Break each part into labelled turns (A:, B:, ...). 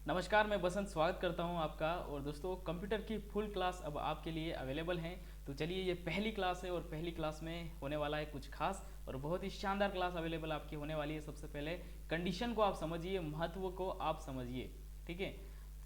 A: नमस्कार, मैं बसंत स्वागत करता हूं आपका। और दोस्तों, कंप्यूटर की फुल क्लास अब आपके लिए अवेलेबल हैं। तो चलिए, ये पहली क्लास है और पहली क्लास में होने वाला है कुछ खास और बहुत ही शानदार क्लास अवेलेबल आपकी होने वाली है। सबसे पहले कंडीशन को आप समझिए, महत्व को आप समझिए, ठीक है।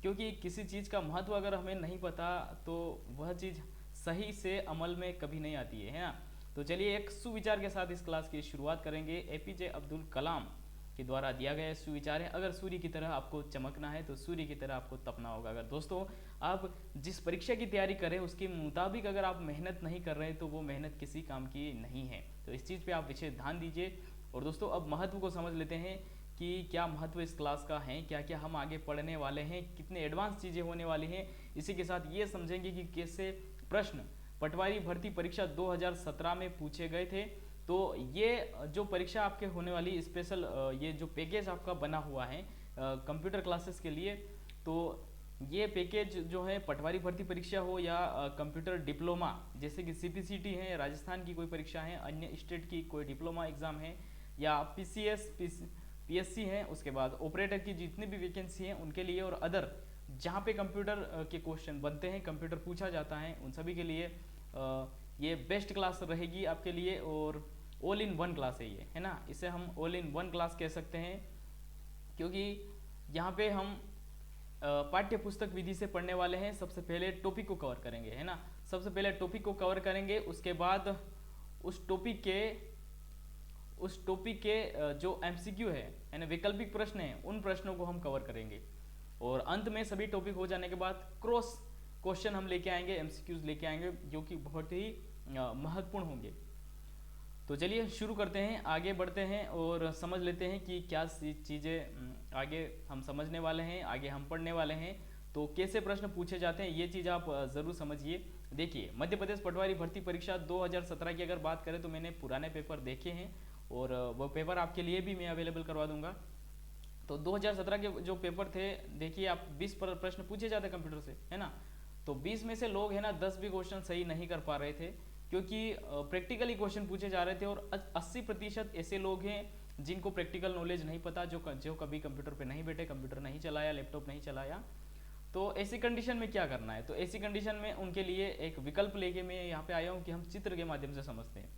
A: क्योंकि किसी चीज़ का महत्व अगर हमें नहीं पता तो वह चीज़ सही से अमल में कभी नहीं आती है ना। तो चलिए, एक सुविचार के साथ इस क्लास की शुरुआत करेंगे। एपीजे अब्दुल कलाम के द्वारा दिया गया सुविचार है, अगर सूर्य की तरह आपको चमकना है तो सूर्य की तरह आपको तपना होगा। अगर दोस्तों आप जिस परीक्षा की तैयारी करें उसके मुताबिक अगर आप मेहनत नहीं कर रहे तो वो मेहनत किसी काम की नहीं है। तो इस चीज़ पे आप विशेष ध्यान दीजिए। और दोस्तों, अब महत्व को समझ लेते हैं कि क्या महत्व इस क्लास का है, क्या क्या हम आगे पढ़ने वाले हैं, कितने एडवांस चीज़ें होने वाली हैं। इसी के साथ ये समझेंगे कि कैसे प्रश्न पटवारी भर्ती परीक्षा 2017 में पूछे गए थे। तो ये जो परीक्षा आपके होने वाली स्पेशल ये जो पैकेज आपका बना हुआ है कंप्यूटर क्लासेस के लिए, तो ये पैकेज जो है पटवारी भर्ती परीक्षा हो या कंप्यूटर डिप्लोमा, जैसे कि सीपीसीटी है राजस्थान की कोई परीक्षा है, अन्य स्टेट की कोई डिप्लोमा एग्जाम है, या पीसीएस पीएससी है, उसके बाद ऑपरेटर की जितनी भी वैकेंसी हैं उनके लिए, और अदर जहाँ पे कंप्यूटर के क्वेश्चन बनते हैं, कंप्यूटर पूछा जाता है, उन सभी के लिए ये बेस्ट क्लास रहेगी आपके लिए। और ऑल इन वन क्लास है ये, है ना। इसे हम ऑल इन वन क्लास कह सकते हैं क्योंकि यहाँ पे हम पाठ्य पुस्तक विधि से पढ़ने वाले हैं। सबसे पहले टॉपिक को कवर करेंगे, है ना। सबसे पहले टॉपिक को कवर करेंगे, उसके बाद उस टॉपिक के जो एमसीक्यू है ना, वैकल्पिक प्रश्न है, उन प्रश्नों को हम कवर करेंगे। और अंत में सभी टॉपिक हो जाने के बाद क्रॉस क्वेश्चन हम लेके आएंगे, एमसीक्यूज लेके आएंगे, जो कि बहुत ही महत्वपूर्ण होंगे। तो चलिए शुरू करते हैं, आगे बढ़ते हैं और समझ लेते हैं कि क्या चीज़ें आगे हम समझने वाले हैं, आगे हम पढ़ने वाले हैं। तो कैसे प्रश्न पूछे जाते हैं ये चीज़ आप ज़रूर समझिए। देखिए, मध्य प्रदेश पटवारी भर्ती परीक्षा 2017 की अगर बात करें तो मैंने पुराने पेपर देखे हैं और वो पेपर आपके लिए भी मैं अवेलेबल करवा दूंगा। तो 2017 के जो पेपर थे, देखिए आप 20 प्रश्न पूछे जाते कंप्यूटर से, है ना। तो 20 में से लोग है ना 10 भी क्वेश्चन सही नहीं कर पा रहे थे, क्योंकि प्रैक्टिकली क्वेश्चन पूछे जा रहे थे। और 80% ऐसे लोग हैं जिनको प्रैक्टिकल नॉलेज नहीं पता, जो कभी कंप्यूटर पे नहीं बैठे, कंप्यूटर नहीं चलाया, लैपटॉप नहीं चलाया। तो ऐसी कंडीशन में क्या करना है, तो ऐसी कंडीशन में उनके लिए एक विकल्प लेके मैं यहाँ पे आया हूँ कि हम चित्र के माध्यम से समझते हैं,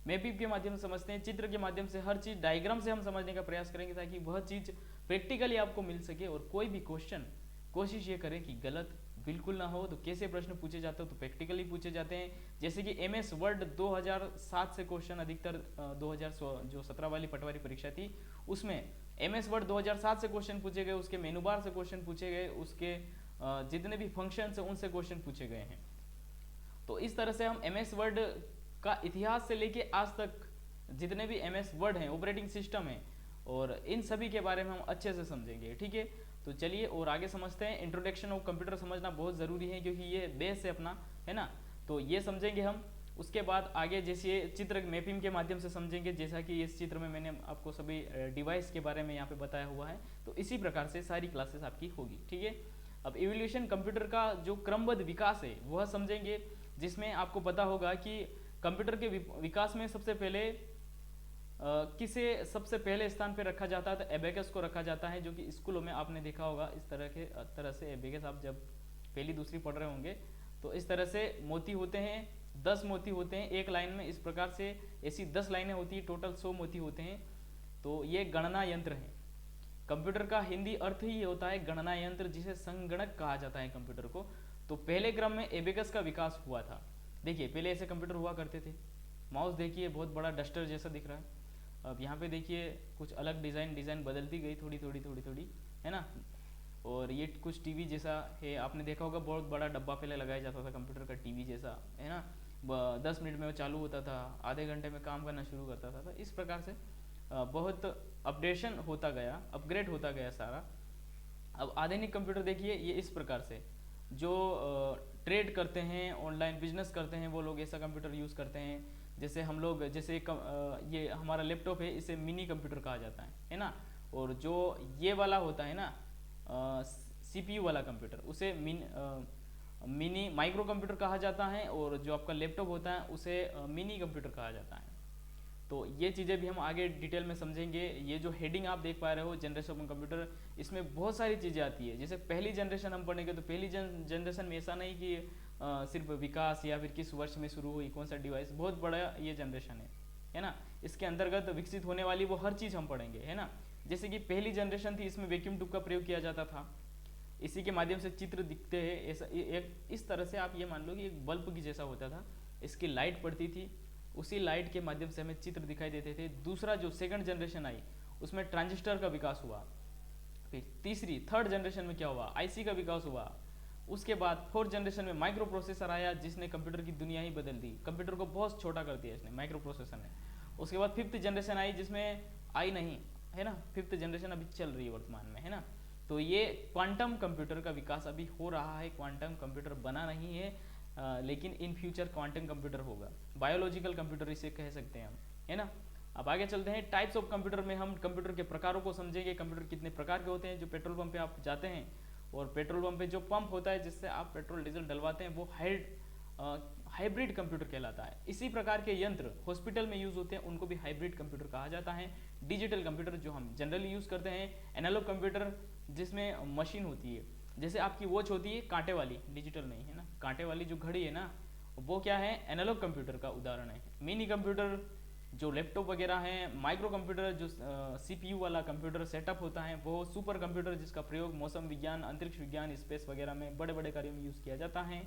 A: मैपिंग के माध्यम से समझते हैं, चित्र के माध्यम से हर चीज़ डायग्राम से हम समझने का प्रयास करेंगे, ताकि वह चीज़ प्रैक्टिकली आपको मिल सके। और कोई भी क्वेश्चन कोशिश ये करें कि गलत बिल्कुल ना हो। तो कैसे प्रश्न पूछे जाते हैं, तो प्रैक्टिकली पूछे जाते हैं। जैसे कि एमएस वर्ड 2007 से क्वेश्चन अधिकतर 2017 वाली पटवारी परीक्षा थी, उसमें एमएस वर्ड 2007 से क्वेश्चन पूछे गए, उसके मेनू बार से क्वेश्चन पूछे गए, उसके जितने भी फंक्शन है उनसे क्वेश्चन पूछे गए हैं। तो इस तरह से हम एमएस वर्ड का इतिहास से लेके आज तक जितने भी एमएस वर्ड हैं, ऑपरेटिंग सिस्टम है, और इन सभी के बारे में हम अच्छे से समझेंगे, ठीक है। तो चलिए और आगे समझते हैं। इंट्रोडक्शन ऑफ कंप्यूटर समझना बहुत ज़रूरी है, क्योंकि ये बेस है अपना, है ना। तो ये समझेंगे हम। उसके बाद आगे जैसे चित्र मैपिंग के माध्यम से समझेंगे, जैसा कि इस चित्र में मैंने आपको सभी डिवाइस के बारे में यहाँ पे बताया हुआ है। तो इसी प्रकार से सारी क्लासेस आपकी होगी, ठीक है। अब इवोल्यूशन कंप्यूटर का जो क्रमबद्ध विकास है वह समझेंगे, जिसमें आपको पता होगा कि कंप्यूटर के विकास में सबसे पहले किसे सबसे पहले स्थान पे रखा जाता है, तो एबेकस को रखा जाता है, जो कि स्कूलों में आपने देखा होगा। इस तरह से एबेकस आप जब पहली दूसरी पढ़ रहे होंगे तो इस तरह से मोती होते हैं, 10 मोती होते हैं एक लाइन में। इस प्रकार से ऐसी 10 लाइनें होती है, टोटल 100 मोती होते हैं। तो ये गणना यंत्र है। कंप्यूटर का हिंदी अर्थ ही होता है गणना यंत्र, जिसे संगणक कहा जाता है कंप्यूटर को। तो पहले क्रम में एबेकस का विकास हुआ था। देखिए, पहले ऐसे कंप्यूटर हुआ करते थे। माउस देखिए बहुत बड़ा डस्टर जैसा दिख रहा है। अब यहाँ पे देखिए कुछ अलग डिज़ाइन बदलती गई थोड़ी थोड़ी थोड़ी थोड़ी, है ना। और ये कुछ टीवी जैसा है, आपने देखा होगा बहुत बड़ा डब्बा पहले लगाया जाता था कंप्यूटर का, टीवी जैसा, है ना। 10 मिनट में वो चालू होता था, आधे घंटे में काम करना शुरू करता था। इस प्रकार से बहुत अपडेशन होता गया, अपग्रेड होता गया सारा। अब आधुनिक कंप्यूटर देखिए, ये इस प्रकार से जो ट्रेड करते हैं, ऑनलाइन बिजनेस करते हैं, वो लोग ऐसा कंप्यूटर यूज़ करते हैं। जैसे हम लोग, जैसे ये हमारा लैपटॉप है, इसे मिनी कंप्यूटर कहा जाता है ना। और जो ये वाला होता है ना सीपीयू वाला कंप्यूटर, उसे मिनी माइक्रो कंप्यूटर कहा जाता है। और जो आपका लैपटॉप होता है उसे मिनी कंप्यूटर कहा जाता है। तो ये चीज़ें भी हम आगे डिटेल में समझेंगे। ये जो हेडिंग आप देख पा रहे हो जनरेशन ऑफ कंप्यूटर, इसमें बहुत सारी चीज़ें आती है। जैसे पहली जनरेशन हम पढ़ेंगे तो पहली जनरेशन में ऐसा नहीं कि सिर्फ विकास या फिर किस वर्ष में शुरू हुई, कौन सा डिवाइस, बहुत बड़ा ये जनरेशन है ना। इसके अंतर्गत विकसित होने वाली वो हर चीज़ हम पढ़ेंगे, है ना। जैसे कि पहली जनरेशन थी, इसमें वैक्यूम ट्यूब का प्रयोग किया जाता था। इसी के माध्यम से चित्र दिखते हैं, ऐसा एक इस तरह से आप ये मान लो कि एक बल्ब की जैसा होता था, इसकी लाइट पड़ती थी, उसी लाइट के माध्यम से हमें चित्र दिखाई देते थे। दूसरा जो सेकंड जनरेशन आई उसमें ट्रांजिस्टर का विकास हुआ। फिर तीसरी थर्ड जनरेशन में क्या हुआ, आईसी का विकास हुआ। उसके बाद फोर्थ जनरेशन में माइक्रो प्रोसेसर आया, जिसने कंप्यूटर की दुनिया ही बदल दी, कंप्यूटर को बहुत छोटा कर दिया इसने, माइक्रो प्रोसेसर ने। उसके बाद फिफ्थ जनरेशन आई, जिसमें आई नहीं, है ना, फिफ्थ जनरेशन अभी चल रही है वर्तमान में, है ना। तो ये क्वांटम कंप्यूटर का विकास अभी हो रहा है, क्वांटम कंप्यूटर बना नहीं है, लेकिन इन फ्यूचर क्वांटम कंप्यूटर होगा, बायोलॉजिकल कंप्यूटर इसे कह सकते हैं हम, है ना। अब आगे चलते हैं, टाइप्स ऑफ कंप्यूटर में हम कंप्यूटर के प्रकारों को समझेंगे। कंप्यूटर कितने प्रकार के होते हैं। जो पेट्रोल पंप पे आप जाते हैं और पेट्रोल पंप पे जो पंप होता है जिससे आप पेट्रोल डीजल डलवाते हैं, वो हाइब्रिड कंप्यूटर कहलाता है। इसी प्रकार के यंत्र हॉस्पिटल में यूज होते हैं, उनको भी हाइब्रिड कंप्यूटर कहा जाता है। डिजिटल कंप्यूटर जो हम जनरली यूज करते हैं, एनालॉग कंप्यूटर जिसमें मशीन होती है, जैसे आपकी वॉच होती है कांटे वाली, डिजिटल नहीं, है ना, कांटे वाली जो घड़ी है ना, वो क्या है, एनालॉग कंप्यूटर का उदाहरण है। मिनी कंप्यूटर जो लैपटॉप वगैरह हैं, माइक्रो कंप्यूटर जो सीपीयू वाला कंप्यूटर सेटअप होता है, वो सुपर कंप्यूटर जिसका प्रयोग मौसम विज्ञान, अंतरिक्ष विज्ञान, स्पेस वगैरह में बड़े बड़े कार्यों में यूज़ किया जाता है।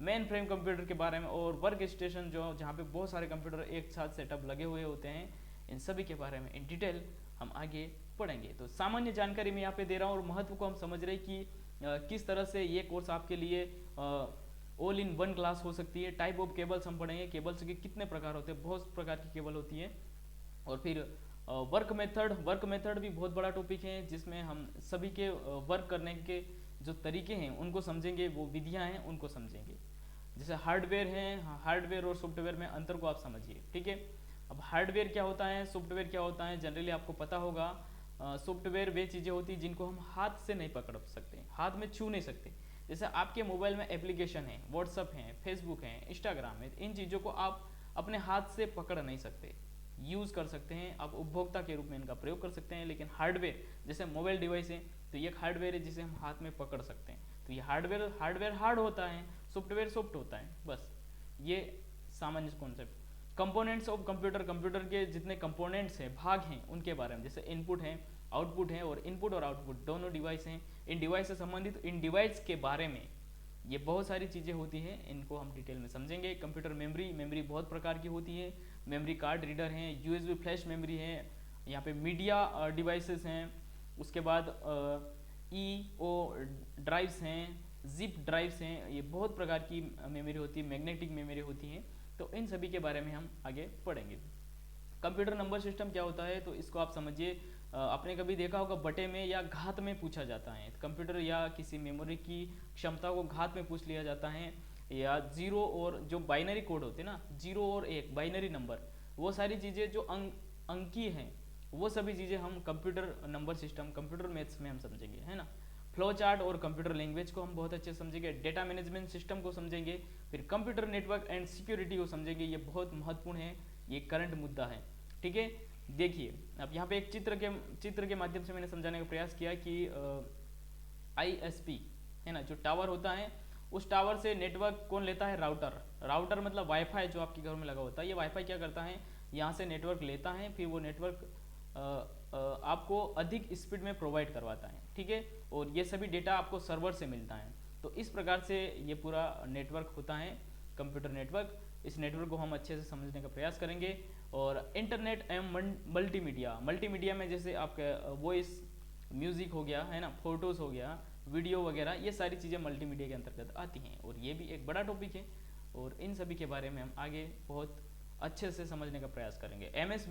A: मेन फ्रेम कंप्यूटर के बारे में, और वर्क स्टेशन जो जहाँ पे बहुत सारे कंप्यूटर एक साथ सेटअप लगे हुए होते हैं, इन सभी के बारे में इन डिटेल हम आगे पढ़ेंगे। तो सामान्य जानकारी मैं यहाँ पे दे रहा हूँ और महत्व को हम समझ रहे कि किस तरह से ये कोर्स आपके लिए ऑल इन वन क्लास हो सकती है। टाइप ऑफ केबल्स हम पढ़ेंगे, केबल्स के कितने प्रकार होते हैं, बहुत प्रकार की केबल होती है। और फिर वर्क मेथड भी बहुत बड़ा टॉपिक है, जिसमें हम सभी के वर्क करने के जो तरीके हैं उनको समझेंगे, वो विधियां हैं उनको समझेंगे। जैसे हार्डवेयर है, हार्डवेयर और सॉफ्टवेयर में अंतर को आप समझिए, ठीक है। अब हार्डवेयर क्या होता है, सॉफ्टवेयर क्या होता है, जनरली आपको पता होगा। सॉफ्टवेयर वे चीज़ें होती हैं जिनको हम हाथ से नहीं पकड़ सकते, हाथ में छू नहीं सकते। जैसे आपके मोबाइल में एप्लीकेशन है, व्हाट्सअप है, फेसबुक है, इंस्टाग्राम है, इन चीज़ों को आप अपने हाथ से पकड़ नहीं सकते, यूज़ कर सकते हैं, आप उपभोक्ता के रूप में इनका प्रयोग कर सकते हैं। लेकिन हार्डवेयर जैसे मोबाइल डिवाइस है, तो ये हार्डवेयर है जिसे हम हाथ में पकड़ सकते हैं। तो ये हार्डवेयर हार्ड होता है, सॉफ्टवेयर सॉफ्ट होता है, बस ये सामान्य concept. Components of computer, computer के जितने कंपोनेंट्स हैं, भाग हैं, उनके बारे में, जैसे इनपुट है, आउटपुट है, और इनपुट और आउटपुट दोनों डिवाइस हैं। इन डिवाइस से संबंधित इन डिवाइस के बारे में ये बहुत सारी चीज़ें होती हैं, इनको हम डिटेल में समझेंगे। कंप्यूटर मेमोरी बहुत प्रकार की होती है, मेमोरी कार्ड रीडर हैं, यूएसबी फ्लैश मेमोरी है, यहाँ पे मीडिया डिवाइसेस हैं, उसके बाद ईओ ड्राइव्स हैं, जिप ड्राइव्स हैं, ये बहुत प्रकार की मेमोरी होती है, मैग्नेटिक मेमोरी होती है। तो इन सभी के बारे में हम आगे पढ़ेंगे। कंप्यूटर नंबर सिस्टम क्या होता है, तो इसको आप समझिए। आपने कभी देखा होगा बटे में या घात में पूछा जाता है, कंप्यूटर या किसी मेमोरी की क्षमता को घात में पूछ लिया जाता है, या जीरो और जो बाइनरी कोड होते हैं ना, 0 और 1 बाइनरी नंबर, वो सारी चीज़ें जो अंकीय हैं, वो सभी चीज़ें हम computer number system, computer maths में हम समझेंगे, है ना। फ्लो चार्ट और कंप्यूटर लैंग्वेज को हम बहुत अच्छे से समझेंगे, डेटा मैनेजमेंट सिस्टम को समझेंगे, फिर कंप्यूटर नेटवर्क एंड सिक्योरिटी को समझेंगे। ये बहुत महत्वपूर्ण है, ये करंट मुद्दा है, ठीक है। देखिए अब यहाँ पे एक चित्र के माध्यम से मैंने समझाने का प्रयास किया कि ISP है ना, जो टावर होता है, उस टावर से नेटवर्क कौन लेता है, राउटर मतलब वाईफाई जो आपके घर में लगा होता है। ये वाईफाई क्या करता है, यहाँ से नेटवर्क लेता है, फिर वो नेटवर्क आपको अधिक स्पीड में प्रोवाइड करवाता है, ठीक है। और ये सभी डेटा आपको सर्वर से मिलता है। तो इस प्रकार से ये पूरा नेटवर्क होता है, कंप्यूटर नेटवर्क। इस नेटवर्क को हम अच्छे से समझने का प्रयास करेंगे। और इंटरनेट एवं मल्टीमीडिया में जैसे आपका वॉइस, म्यूजिक हो गया, है ना, फोटोज़ हो गया, वीडियो वगैरह, ये सारी चीज़ें मल्टीमीडिया के अंतर्गत आती हैं, और ये भी एक बड़ा टॉपिक है। और इन सभी के बारे में हम आगे बहुत अच्छे से समझने का प्रयास करेंगे। MS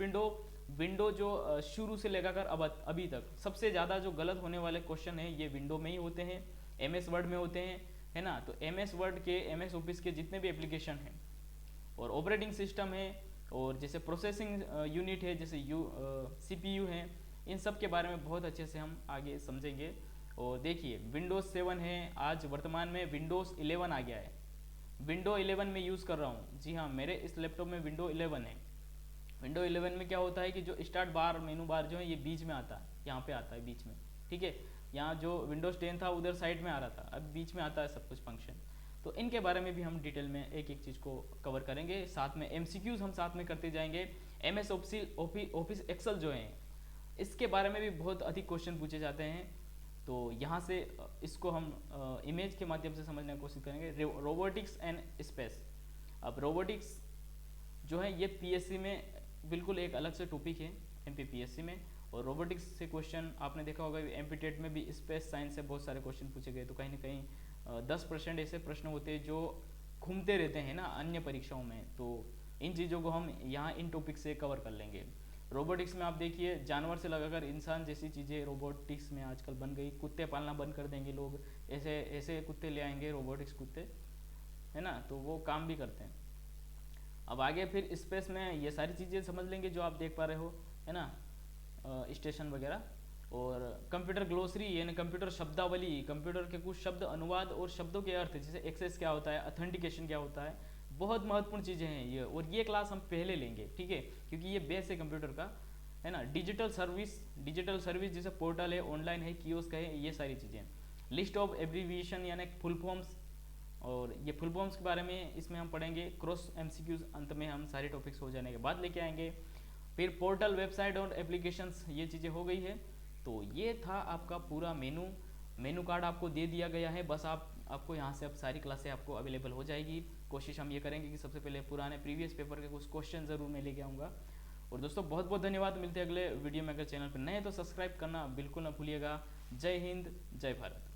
A: विंडो जो शुरू से लेकर अब अभी तक सबसे ज़्यादा जो गलत होने वाले क्वेश्चन है, ये विंडो में ही होते हैं, MS वर्ड में होते हैं, है ना। तो MS वर्ड के, MS ऑफिस के जितने भी एप्लीकेशन हैं, और ऑपरेटिंग सिस्टम है, और जैसे प्रोसेसिंग यूनिट है, जैसे CPU है, इन सब के बारे में बहुत अच्छे से हम आगे समझेंगे। और देखिए विंडोज़ 7 है, आज वर्तमान में विंडोज़ 11 आ गया है, विंडो 11 में यूज़ कर रहा हूँ। जी हाँ, मेरे इस लैपटॉप में विंडो 11 है। विंडो 11 में क्या होता है कि जो स्टार्ट बार मेनू बार जो है ये बीच में आता है, यहाँ पे आता है बीच में, ठीक है। यहाँ जो विंडोज 10 था उधर साइड में आ रहा था, अब बीच में आता है सब कुछ फंक्शन। तो इनके बारे में भी हम डिटेल में एक एक चीज़ को कवर करेंगे, साथ में एमसीक्यूज हम साथ में करते जाएंगे। एमएस ऑफिस एक्सेल जो है इसके बारे में भी बहुत अधिक क्वेश्चन पूछे जाते हैं, तो यहाँ से इसको हम इमेज के माध्यम से समझने की कोशिश करेंगे। रोबोटिक्स एंड स्पेस, अब रोबोटिक्स जो है ये पीएससी में बिल्कुल एक अलग से टॉपिक है एमपीपीएससी में, और रोबोटिक्स से क्वेश्चन आपने देखा होगा एमपी टेट में भी स्पेस साइंस से बहुत सारे क्वेश्चन पूछे गए। तो कहीं ना कहीं 10% ऐसे प्रश्न होते हैं जो घूमते रहते हैं ना अन्य परीक्षाओं में, तो इन चीज़ों को हम यहाँ इन टॉपिक से कवर कर लेंगे। रोबोटिक्स में आप देखिए जानवर से लगाकर इंसान जैसी चीज़ें रोबोटिक्स में आजकल बन गई। कुत्ते पालना बंद कर देंगे लोग, ऐसे ऐसे कुत्ते ले आएंगे रोबोटिक्स कुत्ते, है ना, तो वो काम भी करते हैं। अब आगे फिर स्पेस में ये सारी चीज़ें समझ लेंगे जो आप देख पा रहे हो, है ना, स्टेशन वगैरह। और कंप्यूटर ग्लोसरी यानी कंप्यूटर शब्दावली, कंप्यूटर के कुछ शब्द अनुवाद और शब्दों के अर्थ, जैसे एक्सेस क्या होता है, ऑथेंटिकेशन क्या होता है, बहुत महत्वपूर्ण चीज़ें हैं ये, और ये क्लास हम पहले लेंगे, ठीक है, क्योंकि ये बेस है कंप्यूटर का, है ना। डिजिटल सर्विस जैसे पोर्टल है, ऑनलाइन है, कियोस्क है, ये सारी चीज़ें। लिस्ट ऑफ एब्रीविएशन यानी फुल फॉर्म्स, और ये फुल फॉर्म्स के बारे में इसमें हम पढ़ेंगे। क्रॉस एमसीक्यूज अंत में हम सारे टॉपिक्स हो जाने के बाद लेके आएंगे। फिर पोर्टल, वेबसाइट और एप्लीकेशंस, ये चीज़ें हो गई है। तो ये था आपका पूरा मेनू कार्ड आपको दे दिया गया है, बस आपको यहाँ से अब सारी क्लासें आपको अवेलेबल हो जाएगी। कोशिश हम ये करेंगे कि सबसे पहले पुराने प्रीवियस पेपर के कुछ क्वेश्चन ज़रूर मैं लेके आऊँगा। और दोस्तों बहुत बहुत धन्यवाद, मिलते हैं अगले वीडियो में। अगर चैनल पर नए हैं तो सब्सक्राइब करना बिल्कुल ना भूलिएगा। जय हिंद, जय भारत।